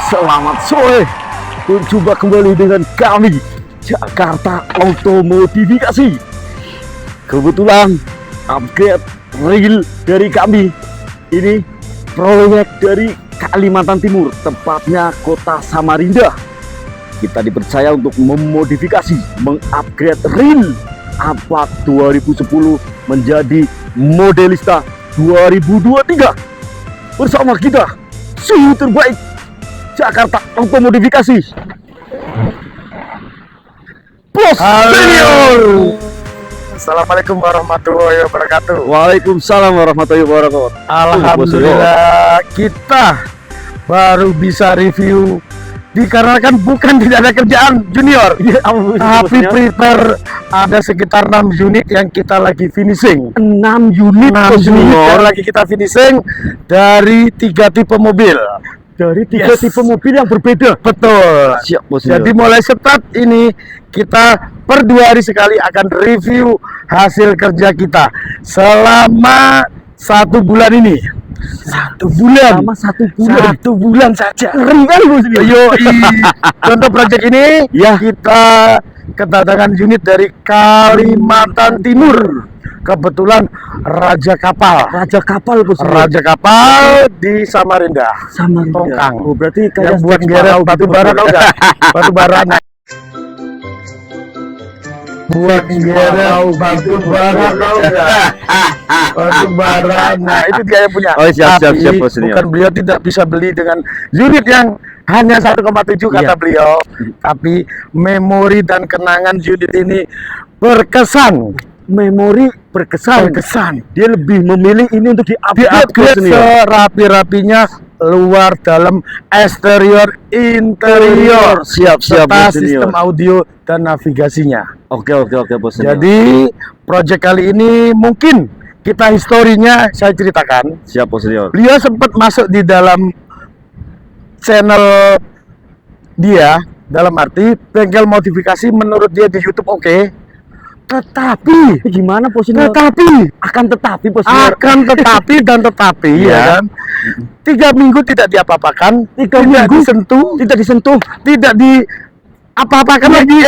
Selamat sore. Berjumpa kembali dengan kami, Jakarta Auto Modifikasi. Kebetulan upgrade real dari kami ini proyek dari Kalimantan Timur, tepatnya kota Samarinda. Kita dipercaya untuk memodifikasi, mengupgrade real Alphard 2010 menjadi Modelista 2023. Bersama kita, suhu terbaik Jakarta Auto Modifikasi, Bos Senior. Assalamualaikum warahmatullahi wabarakatuh. Waalaikumsalam warahmatullahi wabarakatuh. Alhamdulillah kita baru bisa review dikarenakan bukan tidak ada kerjaan Junior, tapi prepare ada sekitar 6 unit yang kita lagi finishing. 6 unit Lagi kita finishing dari 3 tipe mobil. Dari 3 tipe mobil yang berbeda. Betul. Siap, Bos. Jadi mulai start ini kita per 2 hari sekali akan review hasil kerja kita selama 1 bulan ini. 1 bulan. Selama 1 bulan. 1 bulan saja. Keren kan, Bos? Contoh proyek ini Ya. kita kedatangan unit dari Kalimantan Timur. Kebetulan Raja Kapal. Raja Kapal, Bos. Raja Kapal di Samarinda. Samarinda. Tongkang. Oh, berarti Yang kayak buat geret batu bara tau gak? Batu bara. Buat geret batu bara tau gak? Batu bara. Nah, itu dia yang punya. Oh, siap, Tapi Bos Senior. bukan beliau tidak bisa beli dengan unit yang hanya 1,7 kata Iya. beliau. Tapi memori dan kenangan unit ini berkesan. memori berkesan. Dia lebih memilih ini untuk Di-upgrade Bos Senior. serapi-rapinya luar, dalam, eksterior, interior, Siap, serta Bos Senior. sistem audio dan navigasinya. Oke, Bos Senior. Jadi proyek kali ini mungkin kita historinya saya ceritakan. Siap, Bos Senior. Beliau sempat masuk di dalam channel dia, dalam arti bengkel modifikasi menurut dia di YouTube oke. Tetapi Gimana, Bos Senior? Akan tetapi, Bos Senior. dan tetapi Iya. ya kan 3 minggu tidak diapa-apakan, 3 tidak minggu disentuh, tidak di apa-apakan lagi,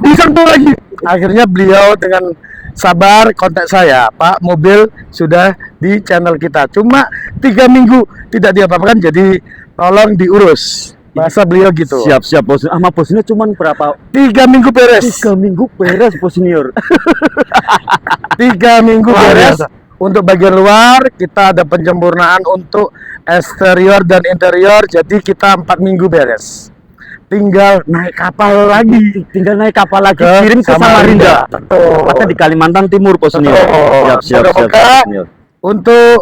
disentuh lagi. Akhirnya beliau dengan sabar kontak saya, Pak, mobil sudah di channel kita, cuma 3 minggu tidak diapa-apakan, jadi tolong diurus. Bahasa beliau gitu. Siap, Bos Senior. Sama Bos Senior cuman berapa? 3 minggu beres. 3 minggu beres, Bos Senior. 3 minggu Luar beres. biasa. Untuk bagian luar kita ada penyempurnaan untuk eksterior dan interior, jadi kita 4 minggu beres. Tinggal naik kapal lagi. Tinggal naik kapal lagi, Ke kirim ke Samarinda. Samarinda. Betul. Tepatnya di Kalimantan Timur, Bos Senior. Betul. Siap, Moga-moga Bos Senior. Untuk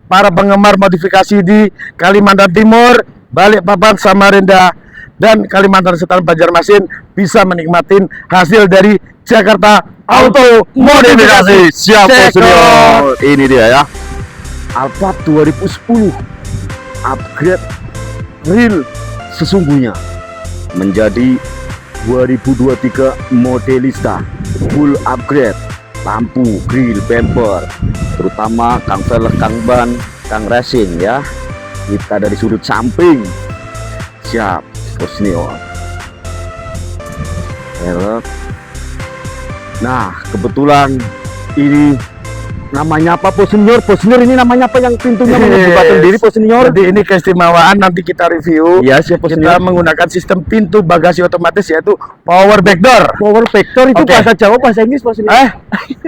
para penggemar modifikasi di Kalimantan Timur, Balikpapan, Samarinda, dan Kalimantan Selatan, Banjarmasin bisa menikmatin hasil dari Jakarta Auto Modifikasi. Siap, Bos Cekot. Senior. Ini dia ya. Alphard 2010 upgrade real sesungguhnya menjadi 2023 Modelista full upgrade, lampu, grill, bumper, terutama kang velg, kang ban, kang racing ya. Kita dari sudut samping. Siap, Bos Senior. Velg. Nah, kebetulan ini namanya apa, Bos Senior? Bos Senior, ini namanya apa yang pintunya membuka sendiri, Bos Senior? Jadi ini keistimewaan, nanti kita review. Iya, siap, Bos Kita Senior. menggunakan sistem pintu bagasi otomatis, yaitu power backdoor. Power Vector itu Oke. bahasa Jawa, bahasa Inggris, Bos Senior?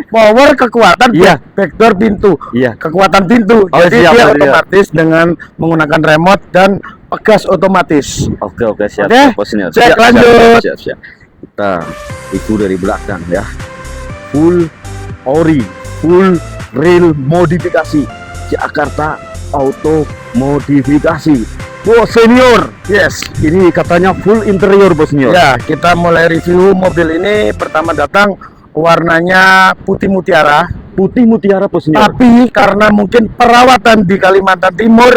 Power kekuatan, Iya. backdoor pintu. Iya. Kekuatan pintu. Oh, Jadi siap, dia Bos Senior. otomatis dengan menggunakan remote dan pegas otomatis. Oke, siap, Oke, Bos Senior. cek Siap, lanjut. Siap. Kita itu dari belakang ya. Full ori, full real modifikasi Jakarta Auto Modifikasi. Bos Senior. Yes. Ini katanya full interior, Bos Senior. Ya, kita mulai review mobil ini. Pertama datang warnanya putih mutiara. Putih mutiara, Bos Senior. Tapi karena mungkin perawatan di Kalimantan Timur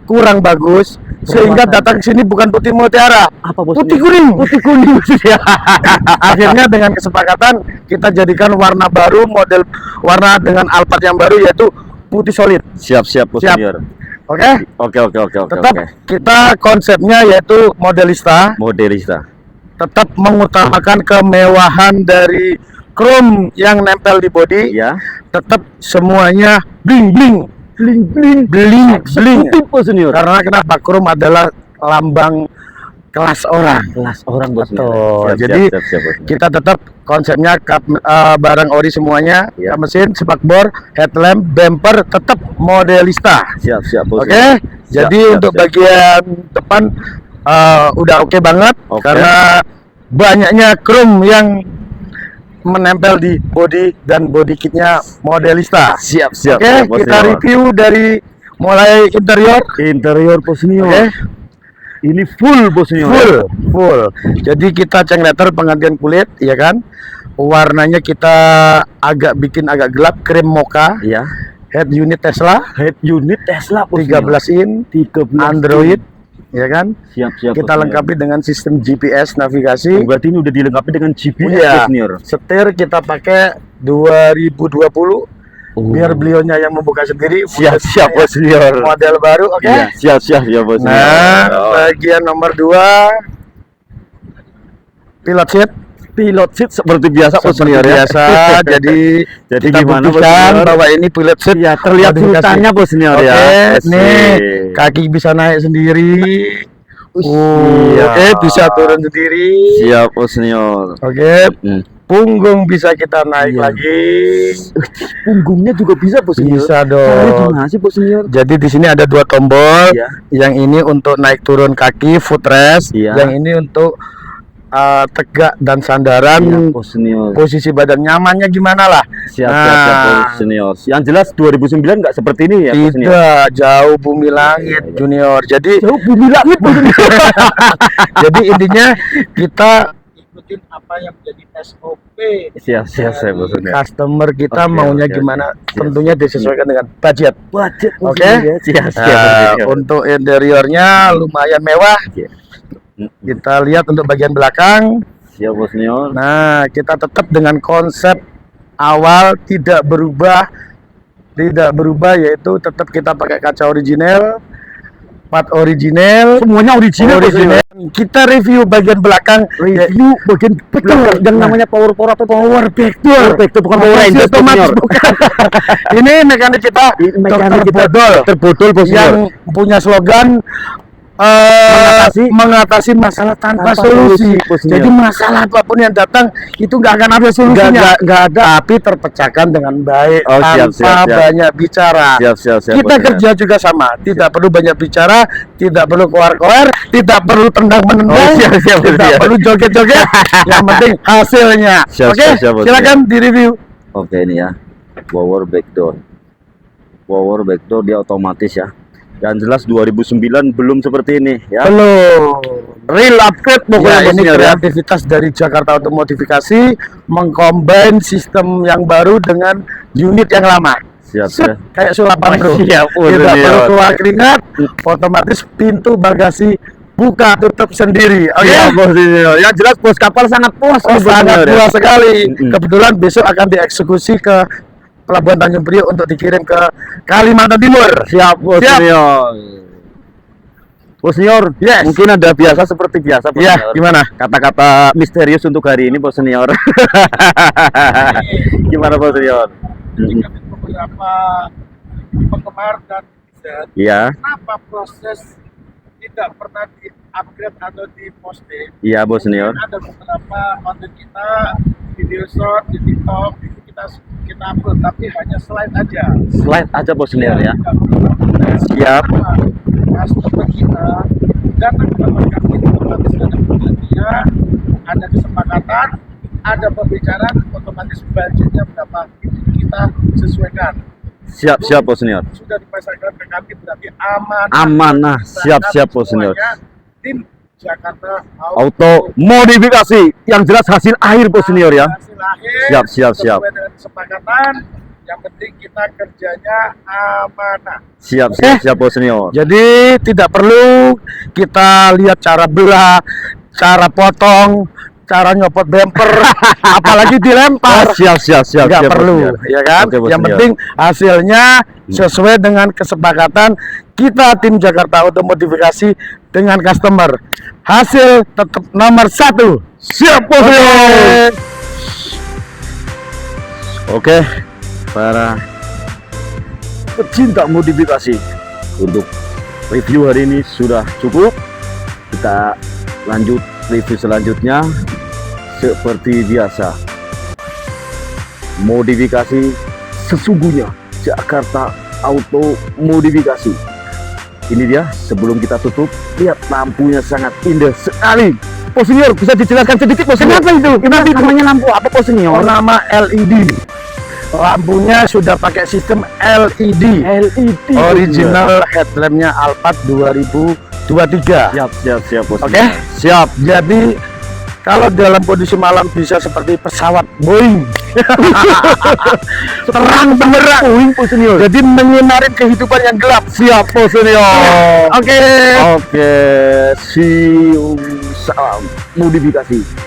kurang bagus, sehingga datang ke sini bukan putih mutiara, Apa, Bos putih Senior? kuning. Putih kuning. Akhirnya dengan kesepakatan kita jadikan warna baru, model warna dengan Alphard yang baru, yaitu putih solid. Siap, Bos Siap. Senior. Oke? Oke. Tetap kita konsepnya yaitu modelista, Modelista. tetap mengutamakan kemewahan dari chrome yang nempel di bodi, Ya. tetap semuanya bling bling. Bos Senior. Karena kenapa? Chrome adalah lambang kelas orang. Kelas orang Bos Senior. Betul. Siap, Jadi siap, Bos Senior. kita tetap konsepnya barang ori semuanya, Ya. kap mesin, spakbor, headlamp, bumper tetap modelista. Siap, Bos Oke, Senior. jadi Siap, untuk siap. bagian depan udah oke banget Oke. karena banyaknya chrome yang menempel di bodi dan body kitnya modelista. Siap, Oke, Bos kita Senior. review dari mulai interior. Interior Bos Senior. Oke, Ini full Bos Senior. full. Jadi kita ceng letter penggantian kulit, ya kan? Warnanya kita bikin agak gelap, krim mocha. Ya. Head unit Tesla, Head unit Tesla Bos 13 in, 13 Android, ya kan? Siap, Kita Bos Senior. lengkapi dengan sistem GPS navigasi. Berarti ini udah dilengkapi dengan GPS Iya. Bos Senior. Setir kita pakai 2020 biar beliaunya yang membuka sendiri. Siap, Bos Senior. Model baru, oke? Iya, siap Bos Senior. Nah, Oh. bagian nomor 2 pilot seat Pilot seat seperti biasa Bos seperti Senior ya. biasa. Jadi Jadi kita gimana Bos buktikan Senior? bahwa ini pilot seat. Ya, terlihat modifikasi. sultannya Bos Senior Oke, ya. nih Asik. kaki bisa naik sendiri. Iya. Oke, bisa turun sendiri. Siap Bos Senior. Oke, Hmm. punggung bisa kita naik Iya. lagi. Punggungnya juga bisa Bos Senior. Bisa Caranya dong. gimana sih Bos Senior? Jadi di sini ada 2 tombol. Iya. Yang ini untuk naik turun kaki, footrest. Iya. Yang ini untuk tegak dan sandaran. Siap Bos Senior. Posisi badan nyamannya gimana lah? Siap Nah. Bos Senior. Yang jelas 2009 nggak seperti ini ya Bos Senior. Tidak, jauh bumi langit Iya. Junior. Jadi Jauh bumi langit Bos Senior. jadi intinya kita ikutin apa yang menjadi SOP. Siap Bos Senior. Customer kita Oke, maunya oke, gimana? oke. Tentunya disesuaikan dengan budget. Budget Bos Oke. Senior ya. Siap Bos Nah, Senior. untuk interiornya lumayan mewah. Iya. Kita lihat untuk bagian belakang. Siap Bos Senior. Nah, kita tetap dengan konsep awal tidak berubah, yaitu tetap kita pakai kaca original, plat original, Semuanya original Bos Senior. Kita review bagian belakang, Review bagian belakang yang namanya power atau power backdoor. Bukan power Operasi Rangers Bos otomatis, Senior. bukan. Ini mekanik kita, Mekanik Dr. kita Bodol, terbodol Bos yang Senior. punya slogan mengatasi masalah tanpa Tanpa solusi. solusi, Bos Senior. Jadi masalah apapun yang datang itu nggak akan ada solusinya. Nggak ada. Tapi terpecahkan dengan baik Oh, siap, tanpa siap. banyak bicara. Siap Kita Bos Senior. kerja juga sama, tidak perlu banyak bicara, tidak perlu koar-koar, tidak perlu tendang-menendang, Oh, siap, Bos tidak Senior. perlu joget-joget. Yang penting hasilnya. Siap, Oke, siap, Bos silakan direview. Oke ini ya. Power backdoor. Power backdoor dia otomatis ya. Yang jelas 2009 belum seperti ini ya. Belum. Real upgrade pokoknya Ya, Bos ini Senior ya. kreativitas dari Jakarta Auto Modifikasi mengcombine sistem yang baru dengan unit yang lama. Siap Set, ya. kayak sulapan bro. Siap, Bos Tidak Senior. perlu keluar keringat, otomatis pintu bagasi buka tutup sendiri. Oke. Iya, Bos Senior. Yang jelas bos kapal sangat puas Oh, nih, Bos sangat Senior, ya. puas sekali. Mm-mm. Kebetulan besok akan dieksekusi ke Pelabuhan Tanjung Priok untuk dikirim ke Kalimantan Timur. Siap Bos Siap. Senior. Bos Senior, Yes. mungkin ada biasa seperti biasa Bos Ya, Senior. gimana? Kata-kata misterius untuk hari ini Bos Senior. Gimana Bos Senior? Beberapa penggemar dan netizen, Iya, kenapa proses tidak pernah di-upgrade atau di-posting? iya Bos Senior. Ada beberapa konten kita, video short di TikTok, itu kita upload, tapi hanya slide aja. Slide aja Bos Senior ya. Tidak perlu konten. Siap. Customer kita datang ke tempat kami, otomatis ada perjanjian, ada kesepakatan, ada pembicaraan, otomatis budgetnya berapa itu kita sesuaikan. Siap Bos Senior. Sudah dipasarkan ke kami berarti aman. Amanah. Siap Bos Senior. Semuanya tim Jakarta Auto modifikasi yang jelas hasil akhir Bos Senior ya. Hasil akhir, Siap. sesuai dengan kesepakatan. Yang penting kita kerjanya amanah. Siap Bos Senior. Jadi tidak perlu kita lihat cara belah, cara potong, cara nyopot bumper, apalagi dilempar. Siap. Nggak Bos perlu, Senior. ya kan? Oke, Bos Yang Senior. penting hasilnya sesuai dengan kesepakatan kita tim Jakarta Auto modifikasi dengan customer. Hasil tetap nomor 1. Siap, Bos Senior. Oke, para pecinta modifikasi, untuk review hari ini sudah cukup. Kita lanjut review selanjutnya. Seperti biasa, modifikasi sesungguhnya Jakarta Auto Modifikasi. Ini dia, sebelum kita tutup, lihat lampunya sangat indah sekali. Bos Senior, bisa dijelaskan sedikit, Bos Senior? Kenapa itu? Kenapa namanya lampu apa, Bos Senior? Nama LED. Lampunya sudah pakai sistem LED. LED. Original headlampnya Alphard 2023. Siap, Bos. Oke, siap. Jadi kalau dalam kondisi malam bisa seperti pesawat Boeing. Terang benderang. Boeing, Bos Senior. Jadi menyinari kehidupan yang gelap. Siap, Bos Senior. Oke. Oke, see you. Salam modifikasi.